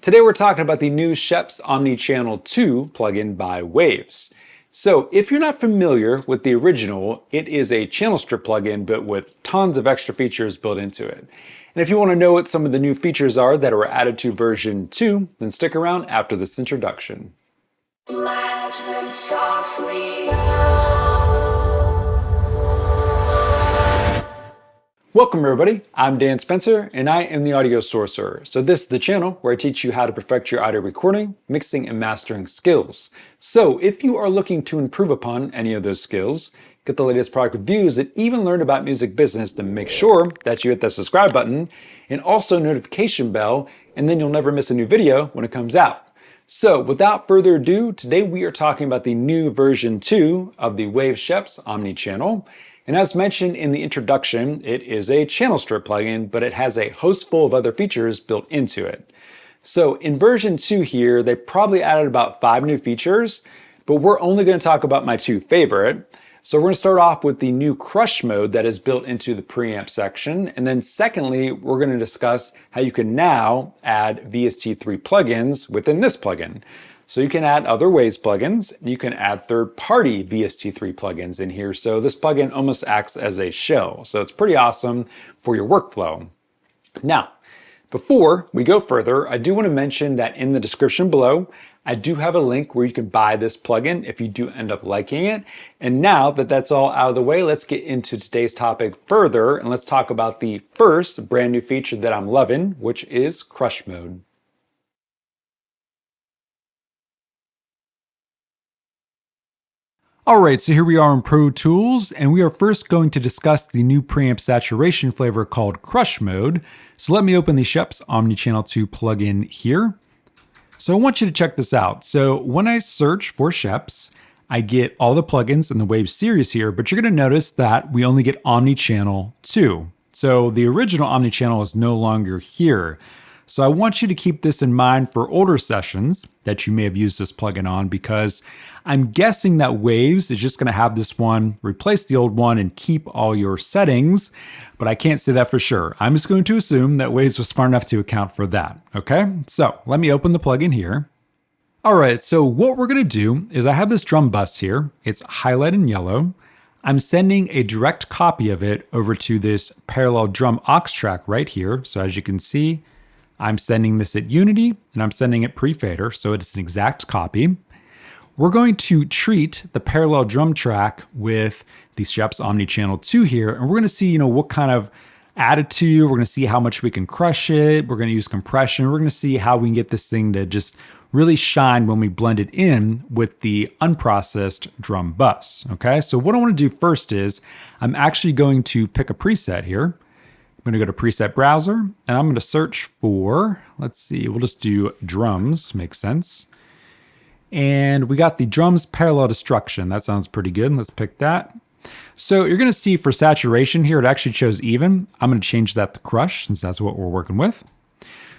Today we're talking about the new Scheps Omni Channel 2 plugin by Waves. So if you're not familiar with the original, it is a channel strip plugin but with tons of extra features built into it. And if you want to know what some of the new features are that were added to version 2, then stick around after this introduction. Welcome everybody, I'm Dan Spencer and I am the Audio Sorcerer. So this is the channel where I teach you how to perfect your audio recording, mixing and mastering skills. So if you are looking to improve upon any of those skills, get the latest product reviews and even learn about music business, then make sure that you hit that subscribe button and also notification bell, and then you'll never miss a new video when it comes out. So without further ado, today we are talking about the new version 2 of the Waves Scheps Omni Channel. And as mentioned in the introduction, it is a channel strip plugin, but it has a host full of other features built into it. So in version 2 here, they probably added about 5 new features, but we're only going to talk about my 2 favorite. So we're going to start off with the new crush mode that is built into the preamp section. And then secondly, we're going to discuss how you can now add VST3 plugins within this plugin. So you can add other Waves plugins, you can add third-party VST3 plugins in here. So this plugin almost acts as a shell. So it's pretty awesome for your workflow. Now, before we go further, I do want to mention that in the description below, I do have a link where you can buy this plugin if you do end up liking it. And now that that's all out of the way, let's get into today's topic further and let's talk about the first brand new feature that I'm loving, which is crush mode. Alright, so here we are in Pro Tools, and we are first going to discuss the new preamp saturation flavor called Crush Mode. So let me open the Scheps Omni Channel 2 plugin here. So I want you to check this out. So when I search for Scheps, I get all the plugins in the Waves series here, but you're going to notice that we only get Omni Channel 2. So the original Omni Channel is no longer here. So I want you to keep this in mind for older sessions that you may have used this plugin on, because I'm guessing that Waves is just going to have this one replace the old one and keep all your settings, but I can't say that for sure. I'm just going to assume that Waves was smart enough to account for that. Okay, so let me open the plugin here. All right, so what we're going to do is I have this drum bus here. It's highlighted in yellow. I'm sending a direct copy of it over to this parallel drum aux track right here. So as you can see, I'm sending this at Unity and I'm sending it pre-fader, so it's an exact copy. We're going to treat the parallel drum track with the Scheps Omni Channel 2 here, and we're going to see, what kind of attitude, we're going to see how much we can crush it, we're going to use compression, we're going to see how we can get this thing to just really shine when we blend it in with the unprocessed drum bus, okay? So what I want to do first is, I'm actually going to pick a preset here. I'm going to go to Preset Browser, and I'm going to search for, let's see, we'll just do drums, makes sense. And we got the drums parallel destruction. That sounds pretty good. Let's pick that. So you're going to see for saturation here, it actually shows even. I'm going to change that to crush since that's what we're working with.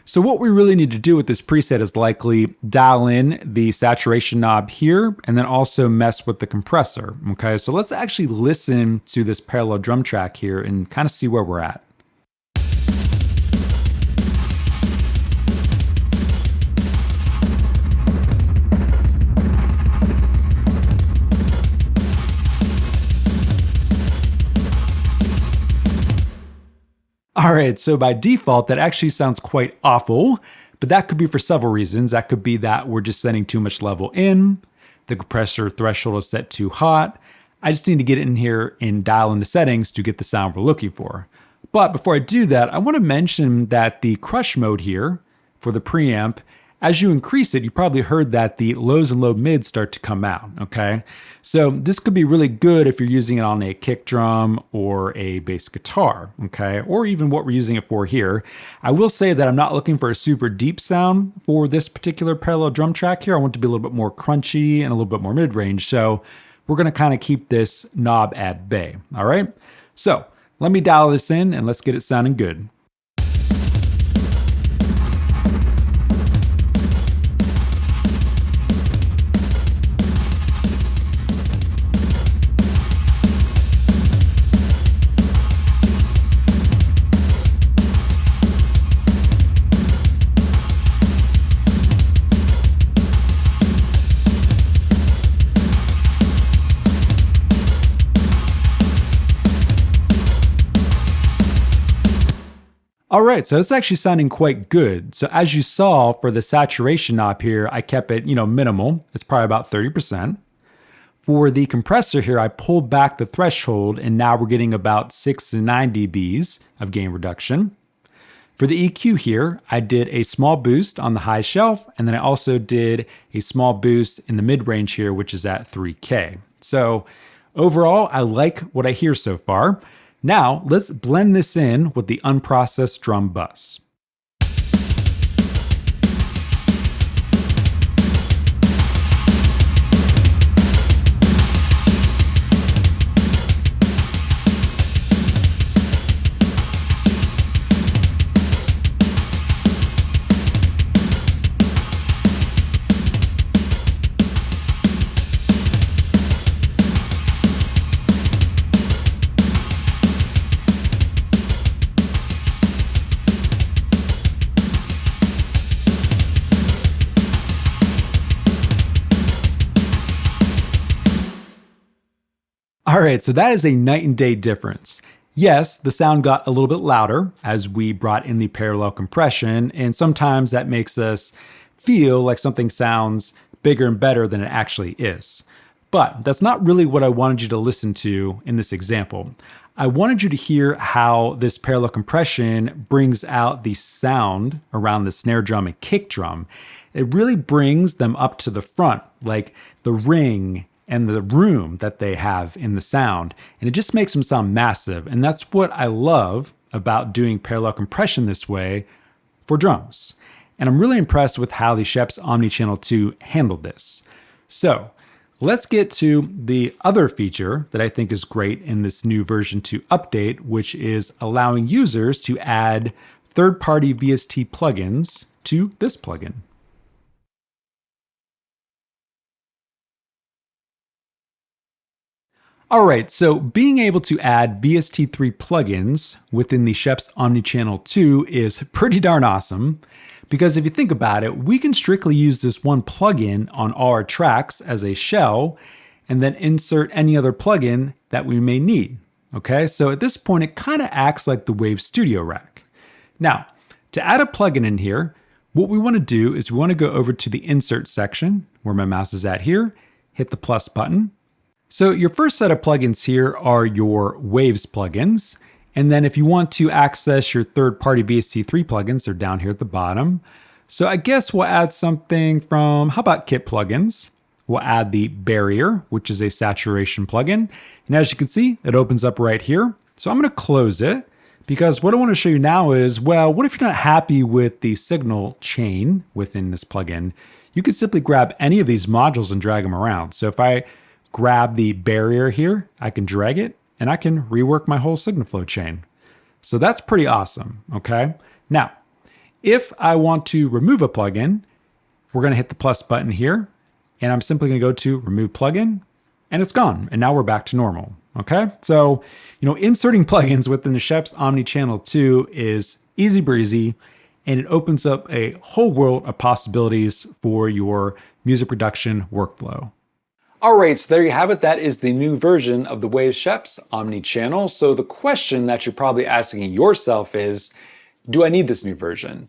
So what we really need to do with this preset is likely dial in the saturation knob here and then also mess with the compressor. Okay, so let's actually listen to this parallel drum track here and kind of see where we're at. All right, so by default, that actually sounds quite awful, but that could be for several reasons. That could be that we're just sending too much level in, the compressor threshold is set too hot. I just need to get in here and dial into settings to get the sound we're looking for. But before I do that, I want to mention that the crush mode here for the preamp, as you increase it, you probably heard that the lows and low mids start to come out, okay? So this could be really good if you're using it on a kick drum or a bass guitar, okay? Or even what we're using it for here. I will say that I'm not looking for a super deep sound for this particular parallel drum track here. I want it to be a little bit more crunchy and a little bit more mid-range. So we're gonna kind of keep this knob at bay, all right? So let me dial this in and let's get it sounding good. All right, so it's actually sounding quite good. So as you saw for the saturation knob here, I kept it, minimal. It's probably about 30%. For the compressor here, I pulled back the threshold and now we're getting about 6 to 9 dBs of gain reduction. For the EQ here, I did a small boost on the high shelf, and then I also did a small boost in the mid-range here, which is at 3K. So overall, I like what I hear so far. Now, let's blend this in with the unprocessed drum bus. All right, so that is a night and day difference. Yes, the sound got a little bit louder as we brought in the parallel compression, and sometimes that makes us feel like something sounds bigger and better than it actually is. But that's not really what I wanted you to listen to in this example. I wanted you to hear how this parallel compression brings out the sound around the snare drum and kick drum. It really brings them up to the front, like the ring and the room that they have in the sound. And it just makes them sound massive. And that's what I love about doing parallel compression this way for drums. And I'm really impressed with how the Scheps Omni Channel 2 handled this. So let's get to the other feature that I think is great in this new version 2 update, which is allowing users to add third-party VST plugins to this plugin. All right, so being able to add VST3 plugins within the Scheps Omni Channel 2 is pretty darn awesome, because if you think about it, we can strictly use this one plugin on all our tracks as a shell, and then insert any other plugin that we may need. Okay, so at this point, it kind of acts like the Wave Studio rack. Now, to add a plugin in here, what we want to do is we want to go over to the Insert section, where my mouse is at here, hit the plus button. So your first set of plugins here are your Waves plugins. And then if you want to access your third-party VST3 plugins, they're down here at the bottom. So I guess we'll add something from, how about Kit plugins? We'll add the Barrier, which is a saturation plugin. And as you can see, it opens up right here. So I'm going to close it because what I want to show you now is, well, what if you're not happy with the signal chain within this plugin? You can simply grab any of these modules and drag them around. So if I grab the Barrier here, I can drag it and I can rework my whole signal flow chain. So that's pretty awesome, okay? Now, if I want to remove a plugin, we're gonna hit the plus button here and I'm simply gonna go to remove plugin and it's gone. And now we're back to normal, okay? So, inserting plugins within the Scheps Omni Channel 2 is easy breezy and it opens up a whole world of possibilities for your music production workflow. All right, so there you have it. That is the new version of the Wave Scheps Omni Channel. So the question that you're probably asking yourself is, do I need this new version?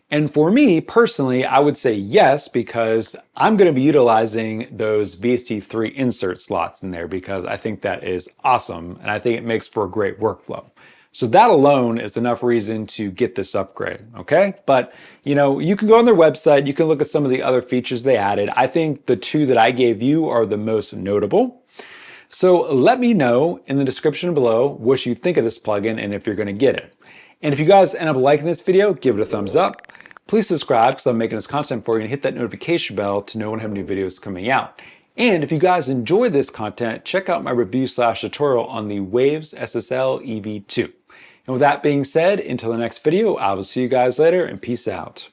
And for me personally, I would say yes, because I'm going to be utilizing those VST3 insert slots in there because I think that is awesome. And I think it makes for a great workflow. So that alone is enough reason to get this upgrade, okay? But, you can go on their website, you can look at some of the other features they added. I think the two that I gave you are the most notable. So let me know in the description below what you think of this plugin and if you're gonna get it. And if you guys end up liking this video, give it a thumbs up. Please subscribe because I'm making this content for you and hit that notification bell to know when I have new videos coming out. And if you guys enjoy this content, check out my review/tutorial on the Waves SSL EV2. And with that being said, until the next video, I will see you guys later and peace out.